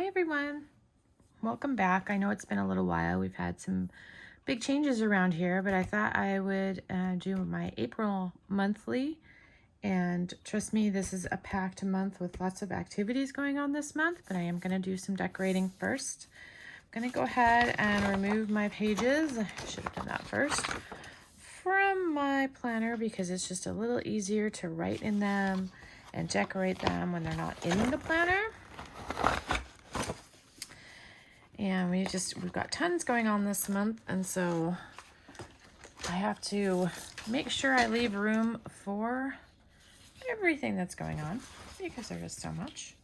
Hi everyone, welcome back. I know it's been a little while. We've had some big changes around here, but I thought I would do my April monthly. And trust me, this is a packed month with lots of activities going on this month, but I am going to do some decorating first. I'm going to go ahead and remove my pages. I should have done that first from my planner because it's just a little easier to write in them and decorate them when they're not in the planner. And we've got tons going on this month, and so I have to make sure I leave room for everything that's going on because there is so much.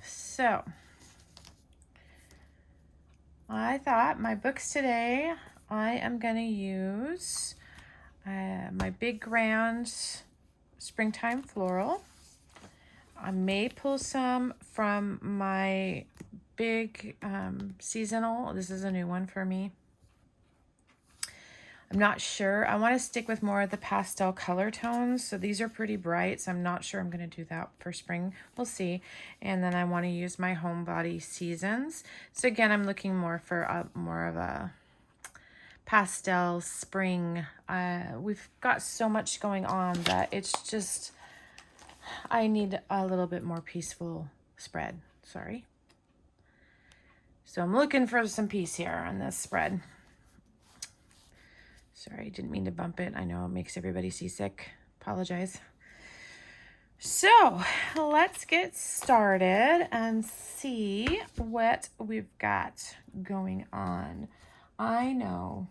So I thought my books today, I am going to use my Big Grand Springtime Floral. I may pull some from my big seasonal. This is a new one for me. I'm not sure. I want to stick with more of the pastel color tones. So these are pretty bright. So I'm not sure I'm going to do that for spring. We'll see. And then I want to use my Homebody Seasons. So again, I'm looking more for more of a pastel spring. We've got so much going on that it's just, I need a little bit more peaceful spread. Sorry. So I'm looking for some peace here on this spread. Sorry, didn't mean to bump it. I know it makes everybody seasick. Apologize. So let's get started and see what we've got going on. I know,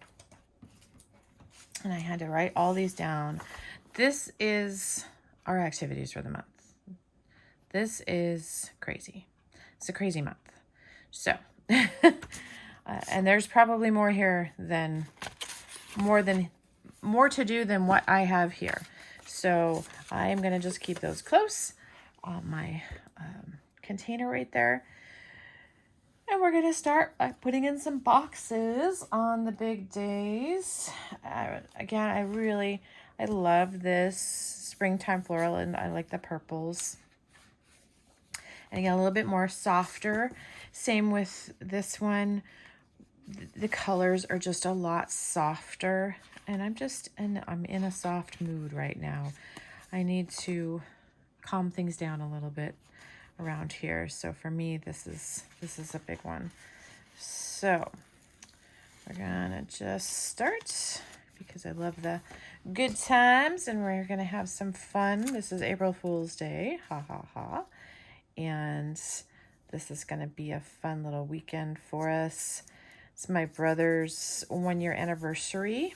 and I had to write all these down. This is our activities for the month. This is crazy. It's a crazy month. So, and there's probably more here than more to do than what I have here. So I'm going to just keep those close on my container right there. And we're going to start by putting in some boxes on the big days. Again, I love this springtime floral, and I like the purples. And again, a little bit more softer. Same with this one. The colors are just a lot softer, and I'm in a soft mood right now. I need to calm things down a little bit around here. So for me, this is a big one. So we're gonna just start because I love the good times, and we're gonna have some fun. This is April Fool's Day, ha ha ha, and this is gonna be a fun little weekend for us. It's my brother's 1-year anniversary.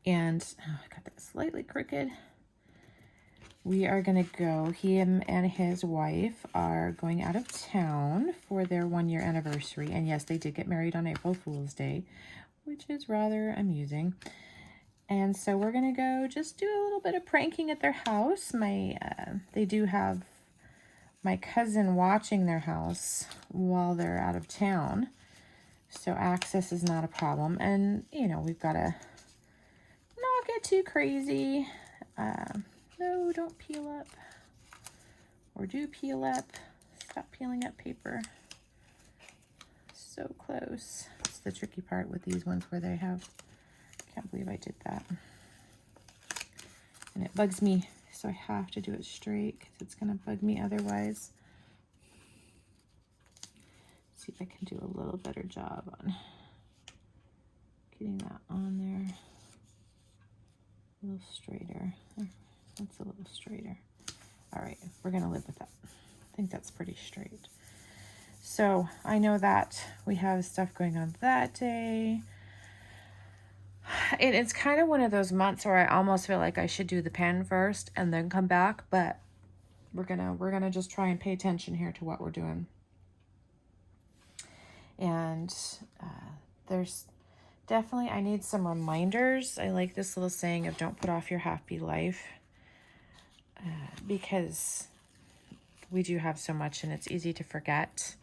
And I got that slightly crooked. We are going to go, him and his wife are going out of town for their 1-year anniversary. And yes, they did get married on April Fool's Day, which is rather amusing. And so we're going to go just do a little bit of pranking at their house. They do have my cousin watching their house while they're out of town, so access is not a problem. And you know, we've got to not get too crazy. No, don't peel up, or do peel up. Stop peeling up paper. So close. It's the tricky part with these ones where they have, can't believe I did that, and it bugs me. So I have to do it straight because it's going to bug me otherwise. See if I can do a little better job on getting that on there. A little straighter. That's a little straighter. All right, we're going to live with that. I think that's pretty straight. So I know that we have stuff going on that day. It's kind of one of those months where I almost feel like I should do the pen first and then come back, but we're gonna just try and pay attention here to what we're doing. And there's definitely, I need some reminders. I like this little saying of don't put off your happy life, because we do have so much, and it's easy to forget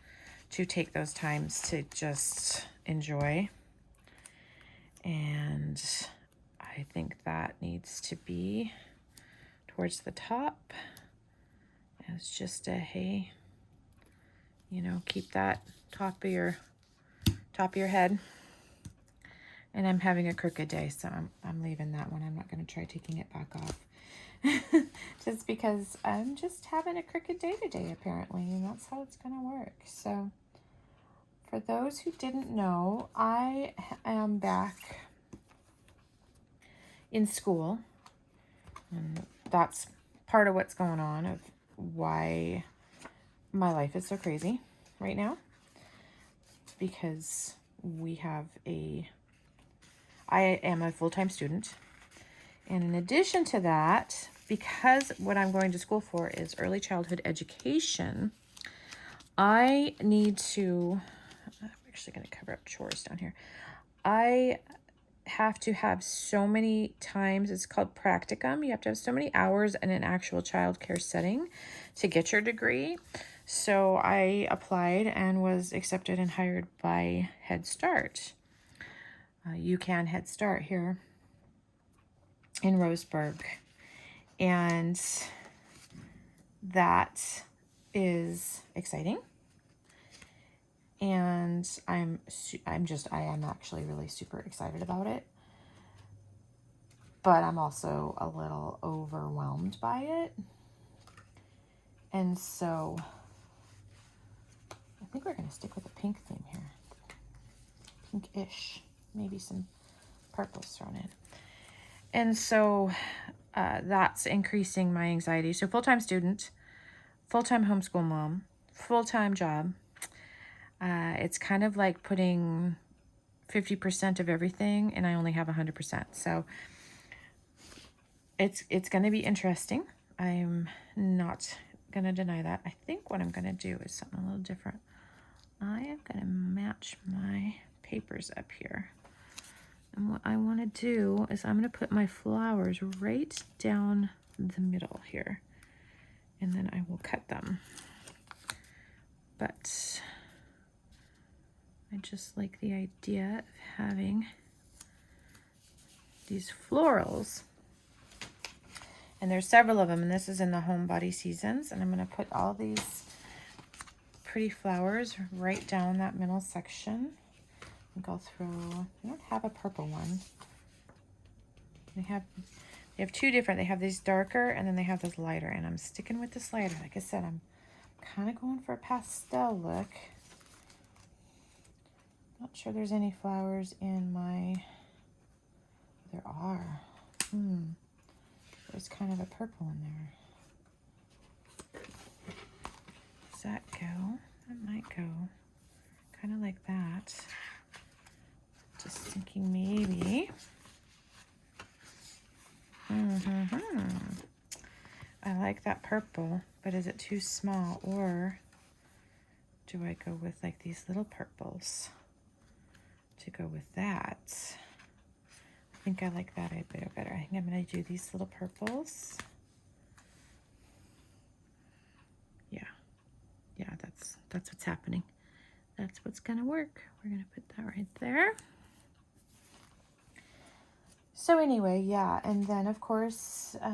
to take those times to just enjoy. And I think that needs to be towards the top. It's just a, hey, you know, keep that top of your head. And I'm having a crooked day, so I'm leaving that one. I'm not going to try taking it back off. Just because I'm just having a crooked day today, apparently, and that's how it's going to work. So for those who didn't know, I am back in school, and that's part of what's going on, of why my life is so crazy right now, because I am a full-time student, and in addition to that, because what I'm going to school for is early childhood education, I need to, I'm actually going to cover up chores down here. I have to have so many times, it's called practicum. You have to have so many hours in an actual childcare setting to get your degree. So I applied and was accepted and hired by Head Start. UCAN Head Start here in Roseburg. And that is exciting. And I am actually really super excited about it. But I'm also a little overwhelmed by it. And so I think we're going to stick with a pink theme here. Pinkish. Maybe some purples thrown in. And so that's increasing my anxiety. So full-time student, full-time homeschool mom, full-time job. It's kind of like putting 50% of everything, and I only have 100%. So it's going to be interesting. I'm not going to deny that. I think what I'm going to do is something a little different. I am going to match my papers up here. And what I want to do is I'm going to put my flowers right down the middle here. And then I will cut them. But I just like the idea of having these florals. And there's several of them, and this is in the Homebody Seasons. And I'm going to put all these pretty flowers right down that middle section. And go through, I don't have a purple one. They have two different. They have these darker, and then they have this lighter. And I'm sticking with this lighter. Like I said, I'm kind of going for a pastel look. Not sure there's any flowers in my, there are. There's kind of a purple in there. Does that go? That might go. Kind of like that. Just thinking maybe. I like that purple, but is it too small? Or do I go with like these little purples to go with that? I think I like that a bit better. I think I'm going to do these little purples. Yeah, that's what's happening. That's what's going to work. We're going to put that right there. So anyway, yeah, and then of course, you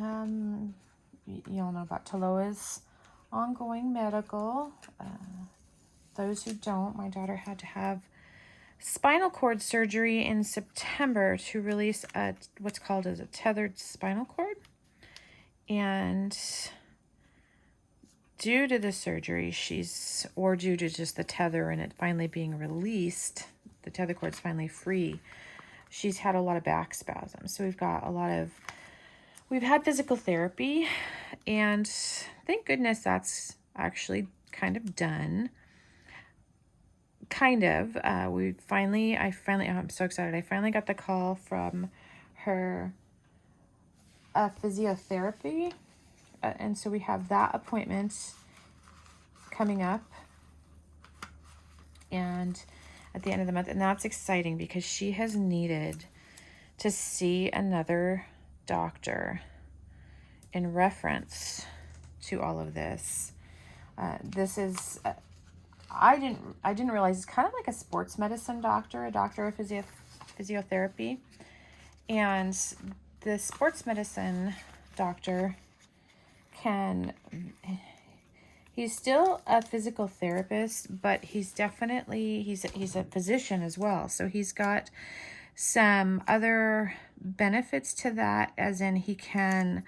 all know about Taloa's ongoing medical. Those who don't, my daughter had to have spinal cord surgery in September to release what's called as a tethered spinal cord. And due to the surgery, or due to just the tether and it finally being released, the tether cord's finally free, she's had a lot of back spasms. So we've had physical therapy, and thank goodness that's actually kind of done. Kind of. I'm so excited. I finally got the call from her physiotherapy. And so we have that appointment coming up. And at the end of the month. And that's exciting because she has needed to see another doctor in reference to all of this. This is, I didn't realize it's kind of like a sports medicine doctor, a doctor of physiotherapy. And the sports medicine doctor He's still a physical therapist, but he's definitely, he's a physician as well. So he's got some other benefits to that, as in he can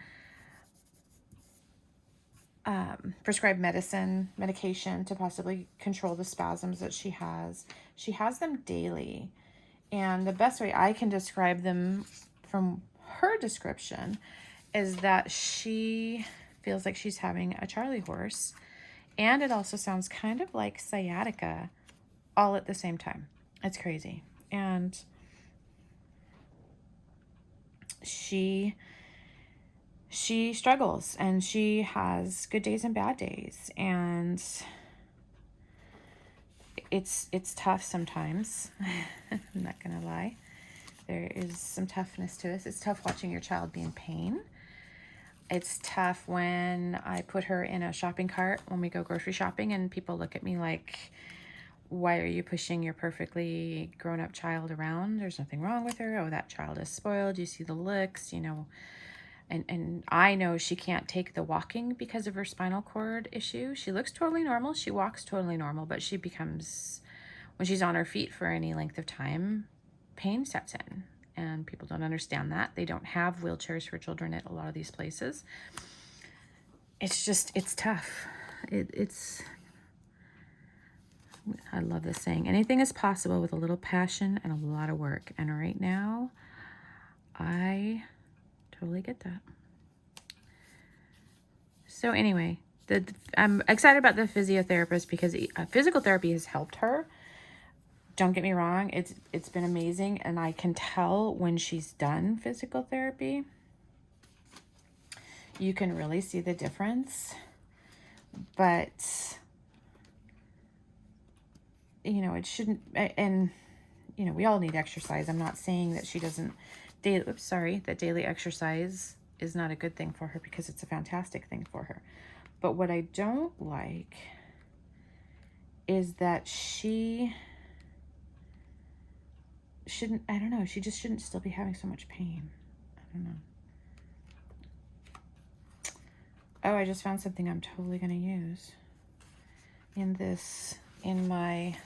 prescribe medication to possibly control the spasms that she has. She has them daily. And the best way I can describe them from her description is that she feels like she's having a Charlie horse. And it also sounds kind of like sciatica all at the same time. It's crazy. And she struggles, and she has good days and bad days, and it's tough sometimes. I'm not gonna lie. There is some toughness to this. It's tough watching your child be in pain. It's tough when I put her in a shopping cart when we go grocery shopping and people look at me like, why are you pushing your perfectly grown-up child around? There's nothing wrong with her. Oh, that child is spoiled. You see the looks, you know. And I know she can't take the walking because of her spinal cord issue. She looks totally normal. She walks totally normal, but she becomes, when she's on her feet for any length of time, pain sets in. And people don't understand that. They don't have wheelchairs for children at a lot of these places. It's just, it's tough. I love this saying, anything is possible with a little passion and a lot of work. And right now, I totally get that. So anyway, I'm excited about the physiotherapist because physical therapy has helped her. Don't get me wrong, it's been amazing, and I can tell when she's done physical therapy. You can really see the difference. But you know, it shouldn't, and you know, we all need exercise. I'm not saying that she doesn't that daily exercise is not a good thing for her, because it's a fantastic thing for her. But what I don't like is that she shouldn't, I don't know, she just shouldn't still be having so much pain. I don't know. Oh, I just found something I'm totally going to use in my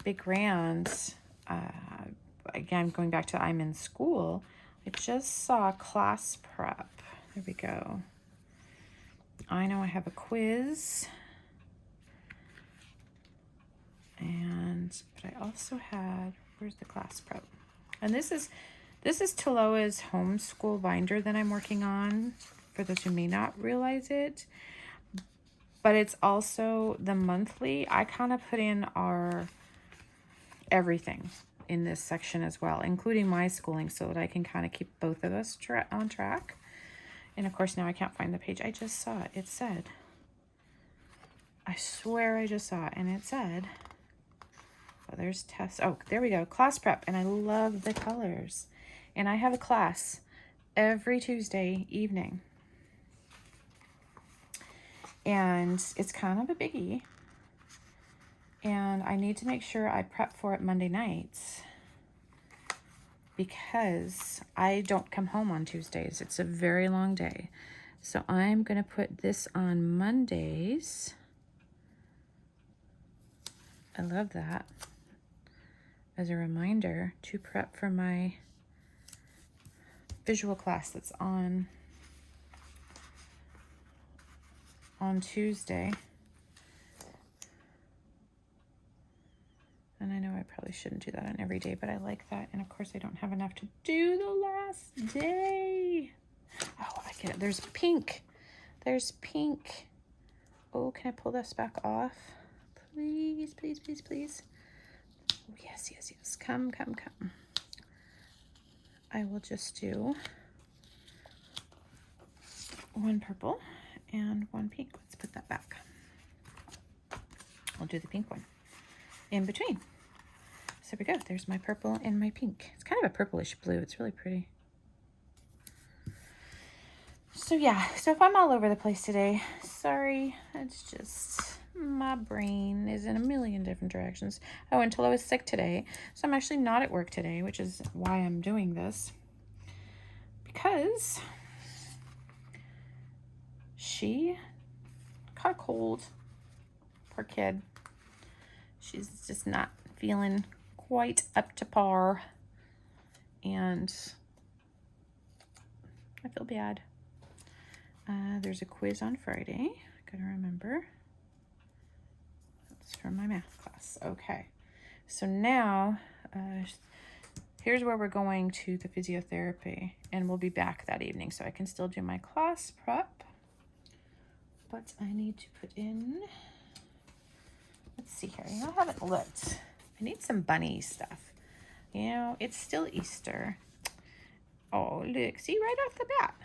Big Grand. Again, going back to I'm in school, I just saw class prep. There we go. I know I have a quiz. But I also had, where's the class prep? And this is Taloa's homeschool binder that I'm working on, for those who may not realize it. But it's also the monthly. I kind of put in our everything in this section as well, including my schooling, so that I can kind of keep both of us on track. And of course, now I can't find the page. I just saw it. It said, I swear I just saw it, and it said, oh, there's tests. Oh, there we go. Class prep. And I love the colors. And I have a class every Tuesday evening. And it's kind of a biggie. And I need to make sure I prep for it Monday nights, because I don't come home on Tuesdays. It's a very long day. So I'm going to put this on Mondays. I love that. As a reminder to prep for my visual class that's on Tuesday. And I know I probably shouldn't do that on every day, but I like that. And of course, I don't have enough to do the last day. Oh, I get it. There's pink. There's pink. Oh, can I pull this back off? Please, please, please, please. Oh, yes, yes, yes. Come, come, come. I will just do one purple and one pink. Let's put that back. I'll do the pink one in between. So there we go. There's my purple and my pink. It's kind of a purplish blue. It's really pretty. So yeah, so if I'm all over the place today, sorry. It's just my brain is in a million different directions. Oh, until I was sick today. So I'm actually not at work today, which is why I'm doing this. Because she caught a cold. Poor kid. She's just not feeling quite up to par. And I feel bad. There's a quiz on Friday. Gotta remember. That's from my math class. Okay. So now, here's where we're going to the physiotherapy. And we'll be back that evening. So I can still do my class prep. But I need to put in... Let's see here. You know, I haven't looked. I need some bunny stuff. You know, it's still Easter. Oh, look. See, right off the bat.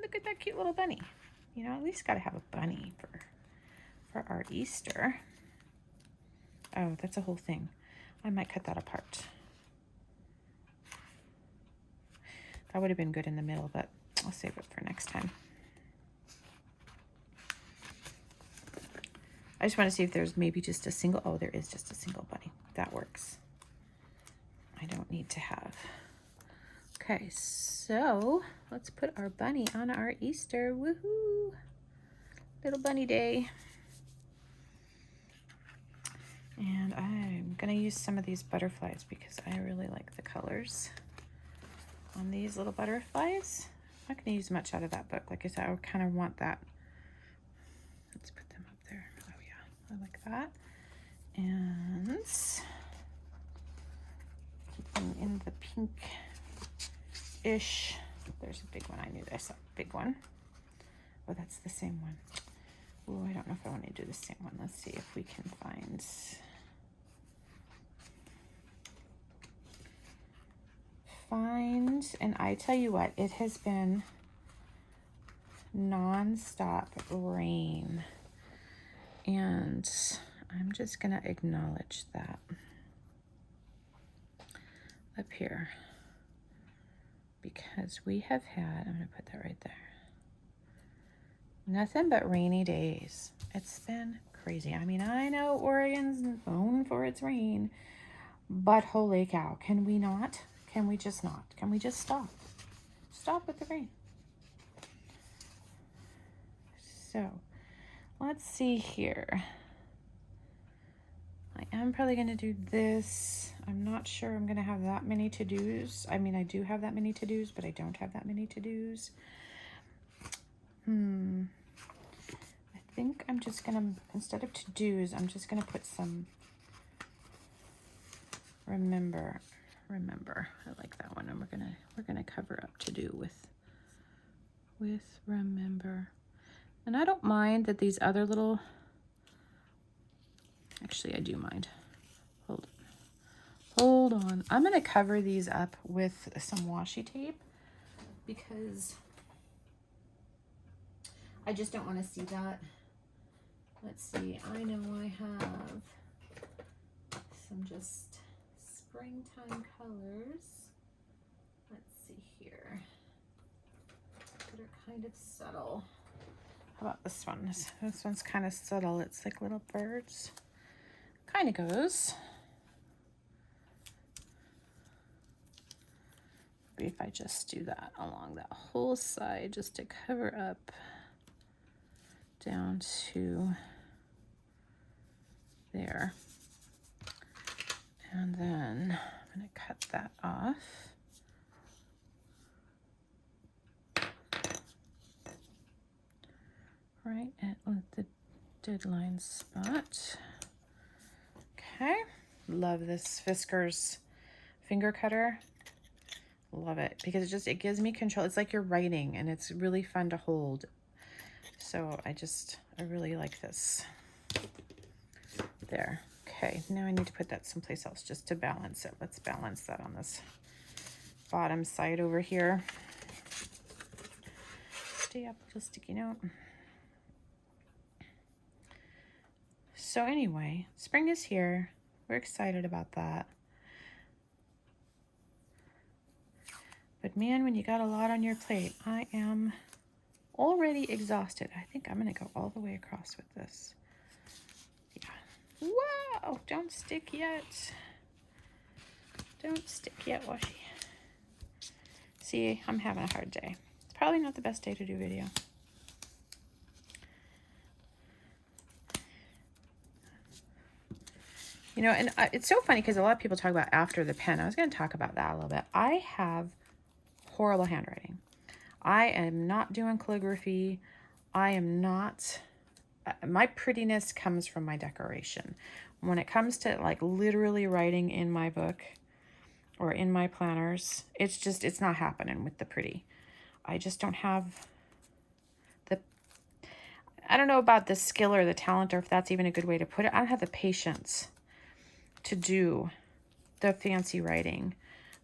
Look at that cute little bunny. You know, at least got to have a bunny for our Easter. Oh, that's a whole thing. I might cut that apart. That would have been good in the middle, but I'll save it for next time. I just want to see if there's maybe just a single, oh, there is just a single bunny. That works. I don't need to have. Okay, so let's put our bunny on our Easter. Woohoo! Little bunny day. And I'm gonna use some of these butterflies because I really like the colors on these little butterflies. I'm not gonna use much out of that book. Like I said, I kind of want that. Let's put them up there. Oh yeah, I like that. And keep them in the pink-ish. There's a big one. I knew there's a big one. Oh, that's the same one. Oh, I don't know if I want to do the same one. Let's see if we can find, and I tell you what, it has been non-stop rain, and I'm just gonna acknowledge that up here because we have had, I'm gonna put that right there, nothing but rainy days. It's been crazy. I mean, I know Oregon's known for its rain, but holy cow, can we not? Can we just not? Can we just stop? Stop with the rain. So, let's see here. I am probably going to do this. I'm not sure I'm going to have that many to-dos. I mean, I do have that many to-dos, but I don't have that many to-dos. I think I'm just going to, instead of to-dos, I'm just going to put some remember. I like that one. And we're gonna cover up to-do with remember. And I don't mind that these other little, actually I do mind. Hold on. I'm gonna cover these up with some washi tape because I just don't want to see that. Let's see. I know I have some just springtime colors. Let's see here. That are kind of subtle. How about this one? This one's kind of subtle. It's like little birds. Kind of goes. Maybe if I just do that along that whole side just to cover up down to there. And then I'm going to cut that off. Right at the deadline spot. Okay. Love this Fiskars finger cutter. Love it because it gives me control. It's like you're writing and it's really fun to hold. So I really like this. There. Okay, now I need to put that someplace else just to balance it. Let's balance that on this bottom side over here. Stay up, little sticky note. So anyway, spring is here. We're excited about that. But man, when you got a lot on your plate, I am already exhausted. I think I'm going to go all the way across with this. Yeah. Whoa! Don't stick yet. Don't stick yet, washi. See, I'm having a hard day. It's probably not the best day to do video. You know, and it's so funny because a lot of people talk about after the pen. I was going to talk about that a little bit. I have horrible handwriting. I am not doing calligraphy. I am not, my prettiness comes from my decoration. When it comes to like literally writing in my book or in my planners, it's not happening with the pretty. I just don't have the, I don't know about the skill or the talent, or if that's even a good way to put it. I don't have the patience to do the fancy writing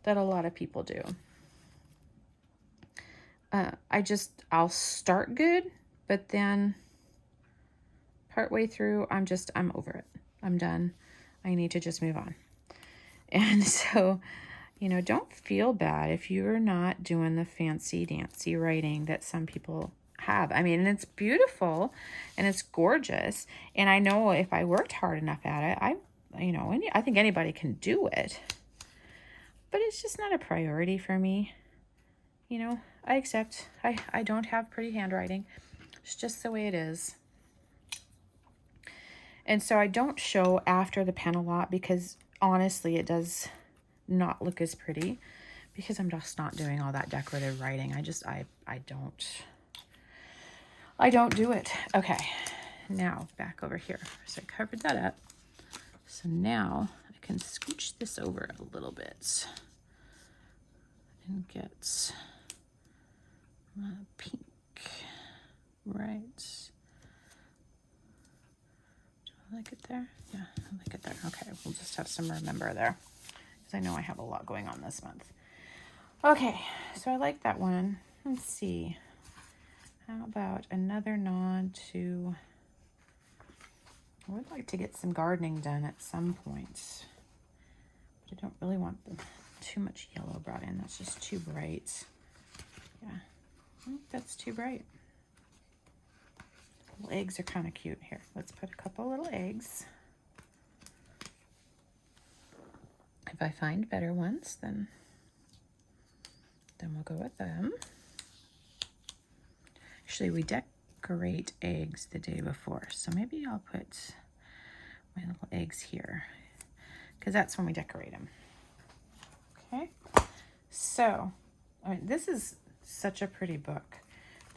that a lot of people do. I'll start good, but then partway through, I'm over it. I'm done. I need to just move on. And so, you know, don't feel bad if you're not doing the fancy dancy writing that some people have. I mean, and it's beautiful and it's gorgeous. And I know if I worked hard enough at it, I think anybody can do it. But it's just not a priority for me. You know, I accept I don't have pretty handwriting. It's just the way it is. And so I don't show after the pen a lot because honestly, it does not look as pretty because I'm just not doing all that decorative writing. I don't do it. Okay, now back over here. So I covered that up. So now I can scooch this over a little bit and get my pink, right? Do I like it there? Yeah, I like it there. Okay, we'll just have some remember there because I know I have a lot going on this month. Okay, so I like that one. Let's see. How about another nod to, I would like to get some gardening done at some point, but I don't really want too much yellow brought in. That's just too bright. Yeah, I think that's too bright. Little eggs are kind of cute. Here, let's put a couple little eggs. If I find better ones, then we'll go with them. Actually, we decorate eggs the day before, so maybe I'll put my little eggs here because that's when we decorate them. Okay, so I mean, this is such a pretty book.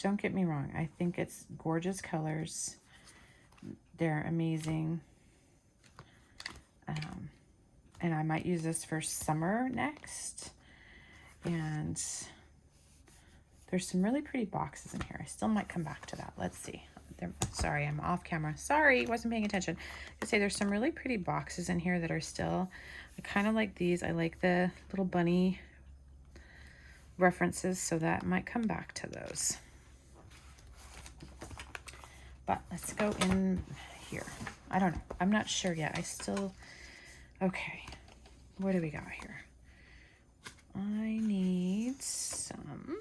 Don't get me wrong. I think it's gorgeous colors. They're amazing. And I might use this for summer next. And there's some really pretty boxes in here. I still might come back to that. Let's see. Sorry, I'm off camera. Sorry, wasn't paying attention. I say there's some really pretty boxes in here that are still, I kind of like these. I like the little bunny references, so that might come back to those. But let's go in here. I don't know. I'm not sure yet. Okay. What do we got here? I need some.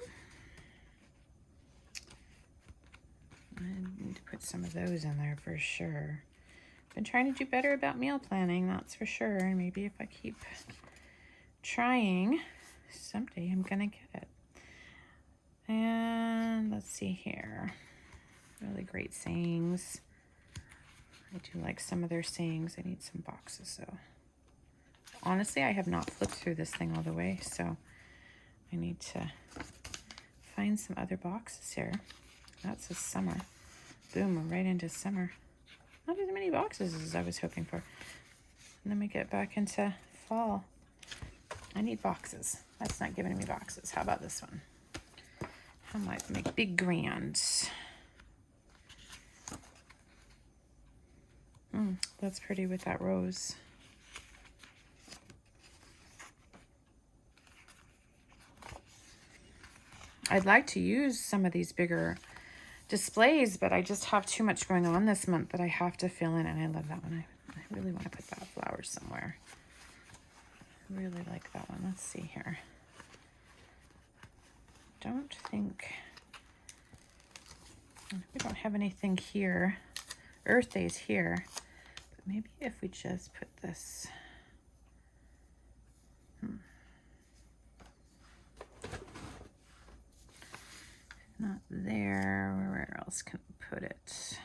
I need to put some of those in there for sure. Been trying to do better about meal planning, that's for sure. And maybe if I keep trying, someday I'm gonna get it. And let's see here. Really great sayings. I do like some of their sayings. I need some boxes, so. Honestly, I have not flipped through this thing all the way, so I need to find some other boxes here. That's a summer. Boom, we're right into summer. Not as many boxes as I was hoping for. And then we get back into fall. I need boxes. That's not giving me boxes. How about this one? I might make big grand. That's pretty with that rose. I'd like to use some of these bigger displays, but I just have too much going on this month that I have to fill in, and I love that one. I really want to put that flowers somewhere. I really like that one. Let's see here. Don't think, we don't have anything here. Earth Day's here, but maybe if we just put this, not there, where else can I put it?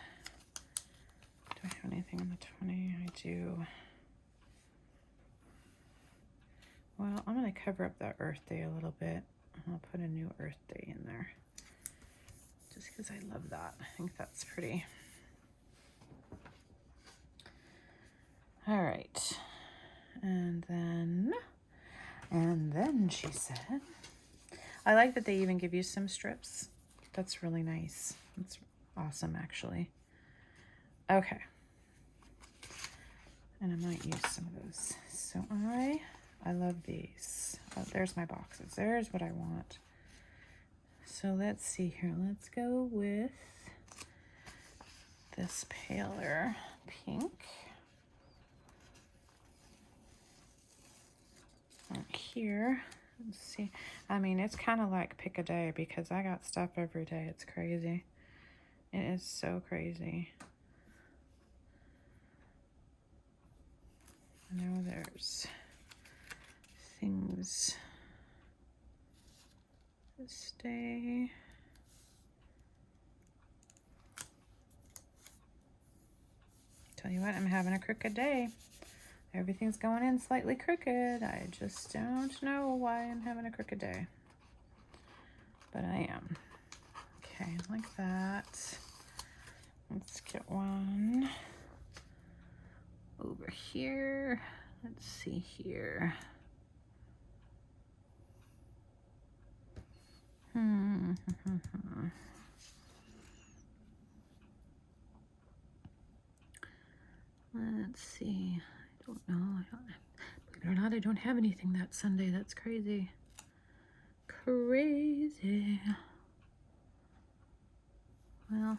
Do I have anything on the 20? I do. cover up that Earth Day a little bit. I'll put a new Earth Day in there. Just because I love that. I think that's pretty. All right. And then she said, I like that they even give you some strips. That's really nice. That's awesome, actually. Okay. And I might use some of those. So I love these. Oh, there's my boxes. There's what I want. So let's see here. Let's go with this paler pink. And here, let's see. I mean, it's kind of like pick a day because I got stuff every day. It's crazy. It is so crazy. I know there's things this day. Tell you what, I'm having a crooked day. Everything's going in slightly crooked. I just don't know why I'm having a crooked day. But I am. Okay, like that. Let's get one over here. Let's see here. Let's see. I don't know. Believe it or not, I don't have anything that Sunday. That's crazy. Crazy. Well,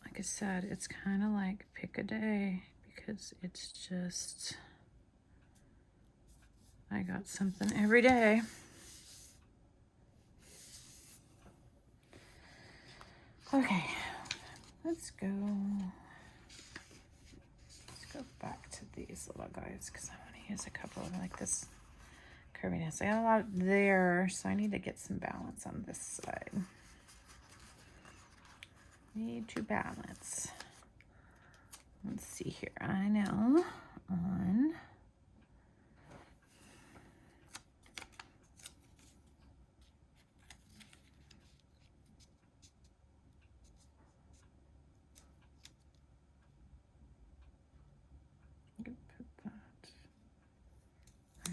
like I said, it's kind of like pick a day because it's just, I got something every day. Okay, let's go back to these little guys because I want to use a couple of like this curviness. I got a lot there, so I need to get some balance on this side. Need to balance. Let's see here. I know on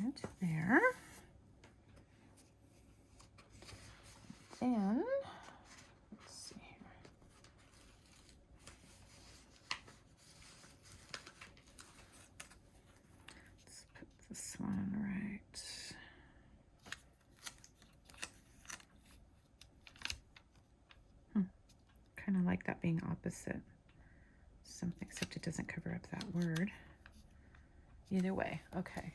right there. Then, let's see here. Let's put this one right. Kind of like that being opposite. Something, except it doesn't cover up that word. Either way, okay.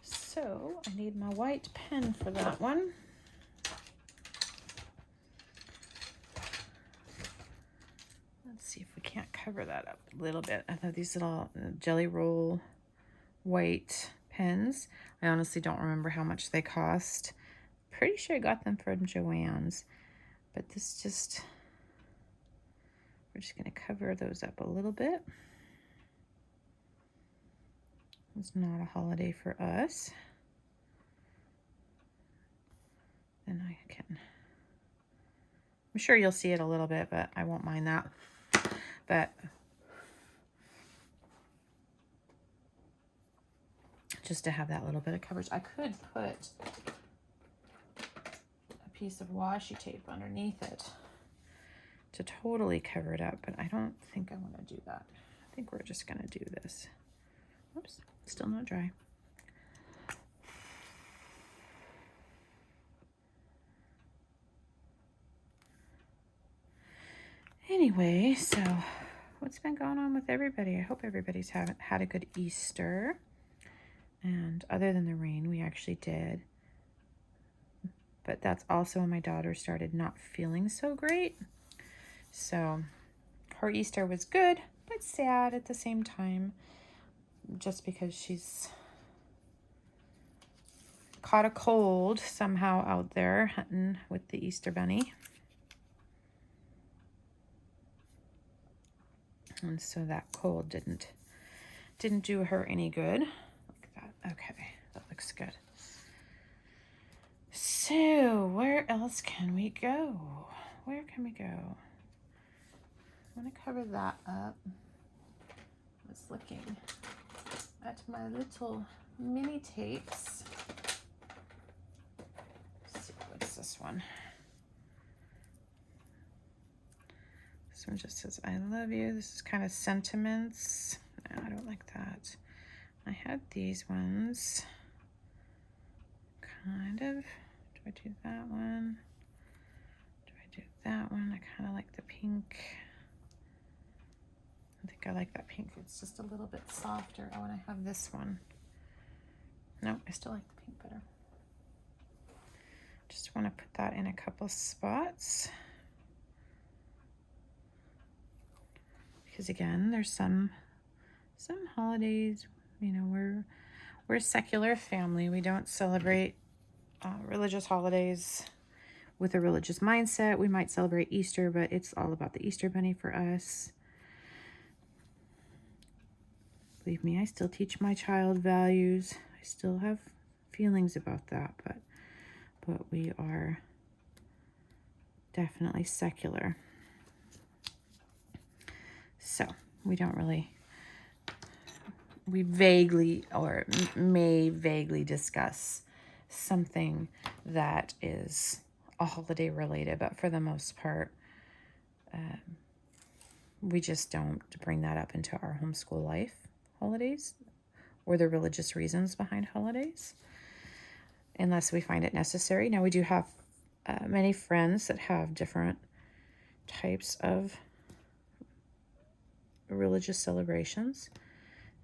So I need my white pen for that one. Let's see if we can't cover that up a little bit. I have these little Jelly Roll white pens. I honestly don't remember how much they cost. Pretty sure I got them from Joann's. But this just, we're just going to cover those up a little bit. It's not a holiday for us. Then I can, I'm sure you'll see it a little bit, but I won't mind that. But just to have that little bit of coverage, I could put a piece of washi tape underneath it to totally cover it up, but I don't think I want to do that. I think we're just going to do this. Oops, still not dry. Anyway, so what's been going on with everybody? I hope everybody's had a good Easter. And other than the rain, we actually did. But that's also when my daughter started not feeling so great. So her Easter was good, but sad at the same time. Just because she's caught a cold somehow out there hunting with the Easter Bunny. And so that cold didn't do her any good. Look at that. Okay. That looks good. So where else can we go? Where can we go? I want to cover that up. I was looking at my little mini tapes. Let's see, what's this one? This one just says, I love you. This is kind of sentiments. No, I don't like that. I had these ones. Kind of. Do I do that one? Do I do that one? I kind of like the pink. I think I like that pink. It's just a little bit softer. Oh, and I have this one. No, I still like the pink better. Just want to put that in a couple spots. Because again, there's some holidays, you know, we're a secular family. We don't celebrate religious holidays with a religious mindset. We might celebrate Easter, but it's all about the Easter bunny for us. Believe me, I still teach my child values. I still have feelings about that, but we are definitely secular. So we don't really, we vaguely or may vaguely discuss something that is a holiday related, but for the most part, we just don't bring that up into our homeschool life, holidays, or the religious reasons behind holidays, unless we find it necessary. Now, we do have many friends that have different types of religious celebrations,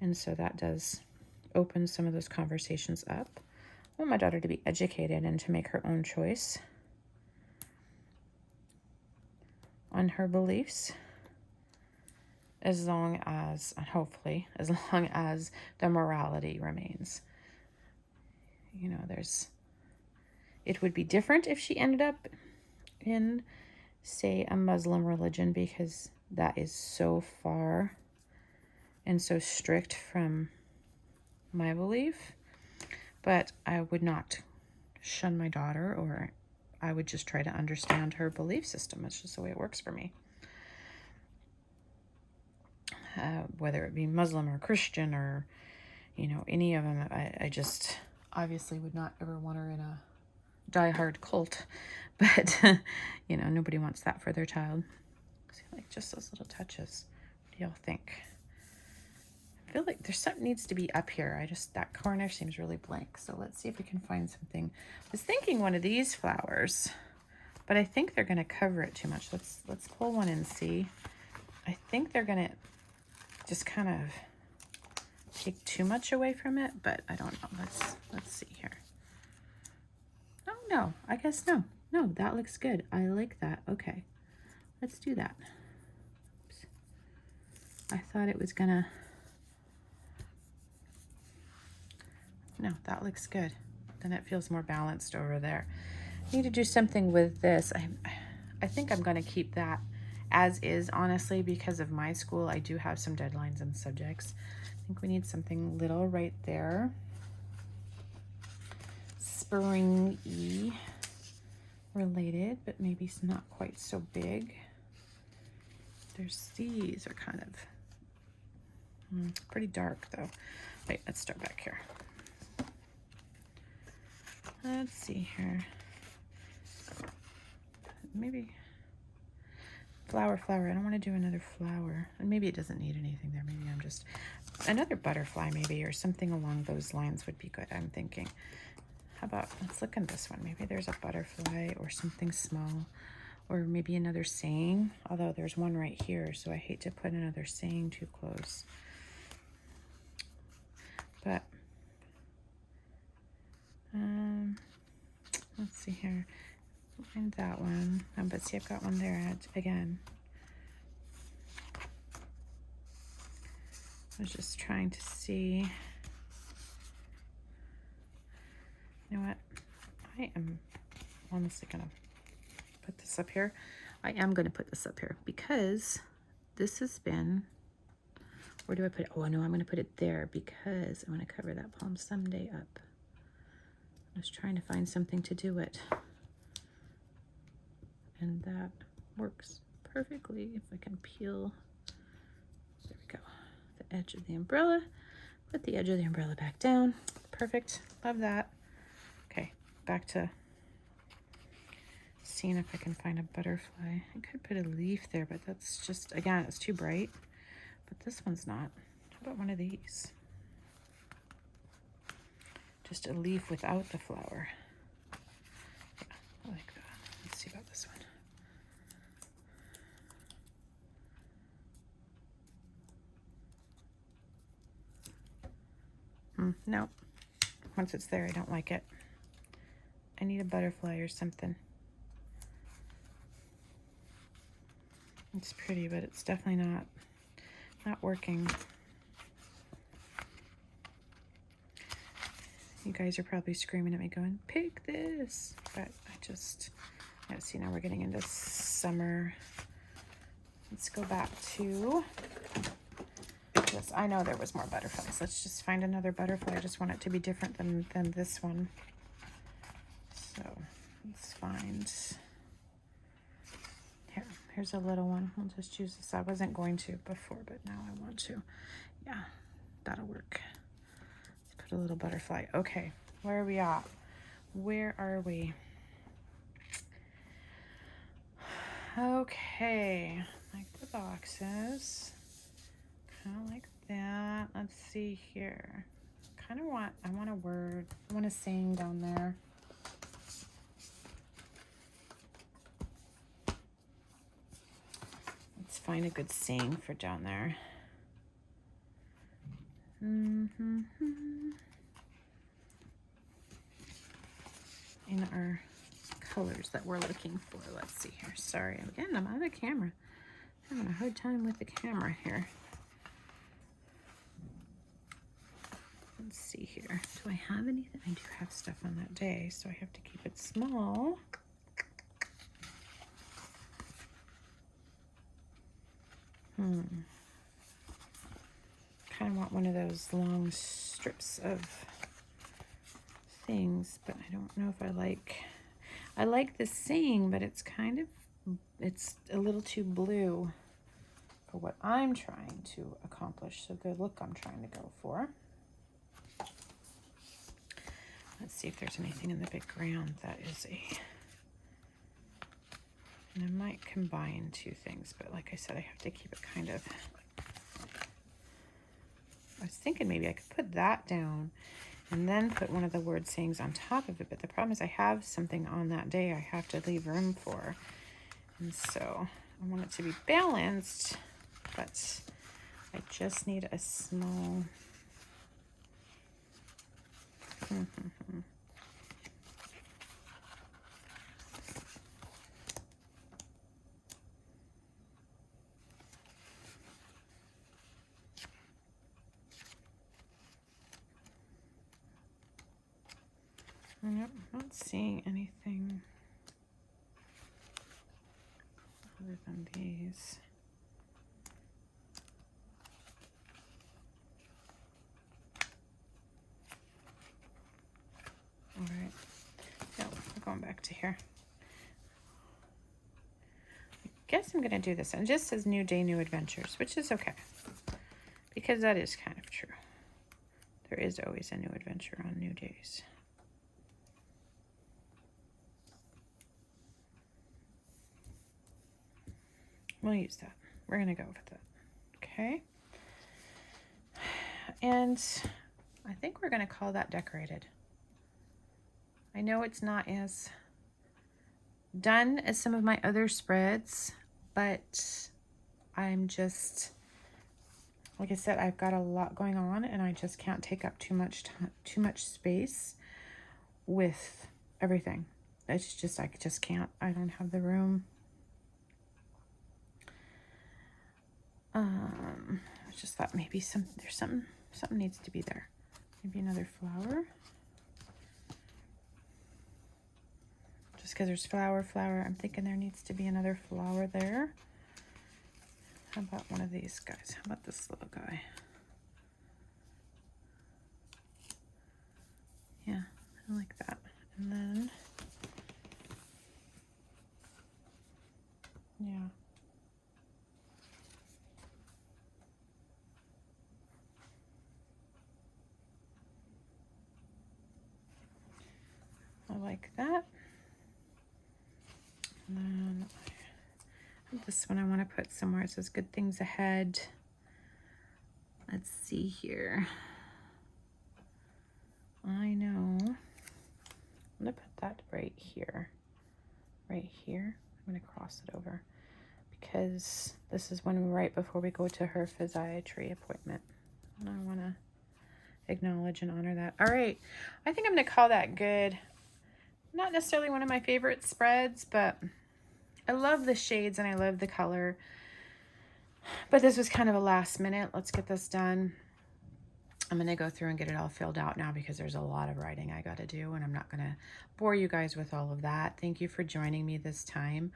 and so that does open some of those conversations up. I want my daughter to be educated and to make her own choice on her beliefs, as long as, and hopefully, as long as the morality remains. You know, it would be different if she ended up in, say, a Muslim religion, because that is so far and so strict from my belief. But I would not shun my daughter, or I would just try to understand her belief system. It's just the way it works for me. Whether it be Muslim or Christian or, you know, any of them, I just obviously would not ever want her in a diehard cult. But, you know, nobody wants that for their child. See, like just those little touches. What do y'all think? I feel like there's something needs to be up here. That corner seems really blank. So let's see if we can find something. I was thinking one of these flowers, but I think they're going to cover it too much. Let's pull one and see. I think they're going to just kind of take too much away from it, but I don't know. Let's see here. Oh no, I guess no. No, that looks good. I like that. Okay. Let's do that. Oops. I thought it was gonna. No, that looks good. Then it feels more balanced over there. I need to do something with this. I think I'm gonna keep that as is, honestly, because of my school. I do have some deadlines and subjects. I think we need something little right there. Spring-y related, but maybe it's not quite so big. These are kind of pretty dark though. Wait, let's start back here. Let's see here. Maybe flower. I don't want to do another flower. And maybe it doesn't need anything there. Maybe I'm just another butterfly maybe, or something along those lines would be good, I'm thinking. How about, let's look at this one. Maybe there's a butterfly or something small, or maybe another saying, although there's one right here, so I hate to put another saying too close. But let's see here. Find that one. But see, I've got one there again. I was just trying to see. You know what? I am honestly gonna put this up here. I am gonna put this up here because this has been, where do I put it? Oh no, I'm gonna put it there because I want to cover that Palm Sunday up. was trying to find something to do it. And that works perfectly. If I can peel, there we go, the edge of the umbrella, put the edge of the umbrella back down. Perfect, love that. Okay, back to seeing if I can find a butterfly. I could put a leaf there, but that's just, again, it's too bright. But this one's not. How about one of these? Just a leaf without the flower. Yeah, I like that. Let's see about this one. No. Once it's there, I don't like it. I need a butterfly or something. It's pretty, but it's definitely not working. You guys are probably screaming at me going, pick this. But let's see, now we're getting into summer. Let's go back to this. I know there was more butterflies. Let's just find another butterfly. I just want it to be different than this one. So let's find, here's a little one. We'll just use this. I wasn't going to before, but now I want to. Yeah, that'll work. Let's put a little butterfly. Okay, where are we at? Where are we? Okay, like the boxes. Kind of like that. Let's see here. I want a word. I want a saying down there. Let's find a good saying for down there. In our colors that we're looking for. Let's see here. Sorry, again, I'm out of the camera. I'm having a hard time with the camera here. Let's see here. Do I have anything? I do have stuff on that day, so I have to keep it small. Kind of want one of those long strips of things, but I don't know if I like the saying, but it's it's a little too blue for what I'm trying to accomplish. So the look I'm trying to go for. Let's see if there's anything in the big ground that is and I might combine two things, but like I said, I have to keep it kind of, I was thinking maybe I could put that down and then put one of the word sayings on top of it, but the problem is I have something on that day I have to leave room for, and so I want it to be balanced, but I just need a small Nope, not seeing anything other than these. All right, so we're going back to here. I guess I'm gonna do this, and it just says new day, new adventures, which is okay, because that is kind of true. There is always a new adventure on new days. We'll use that. We're going to go with that. Okay. And I think we're going to call that decorated. I know it's not as done as some of my other spreads, but I'm just, like I said, I've got a lot going on and I just can't take up too much space with everything. It's just, I just can't. I don't have the room. I just thought maybe there's something needs to be there. Maybe another flower. Just because there's flower, I'm thinking there needs to be another flower there. How about one of these guys? How about this little guy? Yeah, I like that. And then, yeah. I like that. And then this one I want to put somewhere. It says good things ahead. Let's see here. I know. I'm going to put that right here. Right here. I'm going to cross it over because this is when right before we go to her physiatry appointment. And I want to acknowledge and honor that. All right. I think I'm going to call that good. Not necessarily one of my favorite spreads, but I love the shades and I love the color. But this was kind of a last minute. Let's get this done. I'm going to go through and get it all filled out now because there's a lot of writing I got to do, and I'm not going to bore you guys with all of that. Thank you for joining me this time.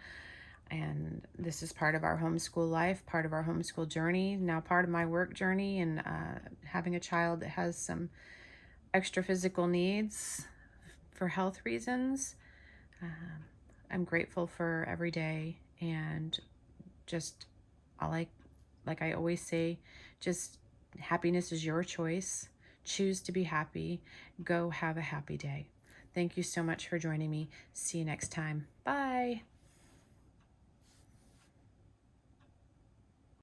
And this is part of our homeschool life, part of our homeschool journey, now part of my work journey, and having a child that has some extra physical needs for health reasons. I'm grateful for every day, and just like I always say, just happiness is your choice. Choose to be happy. Go have a happy day. Thank you so much for joining me. See you next time. Bye.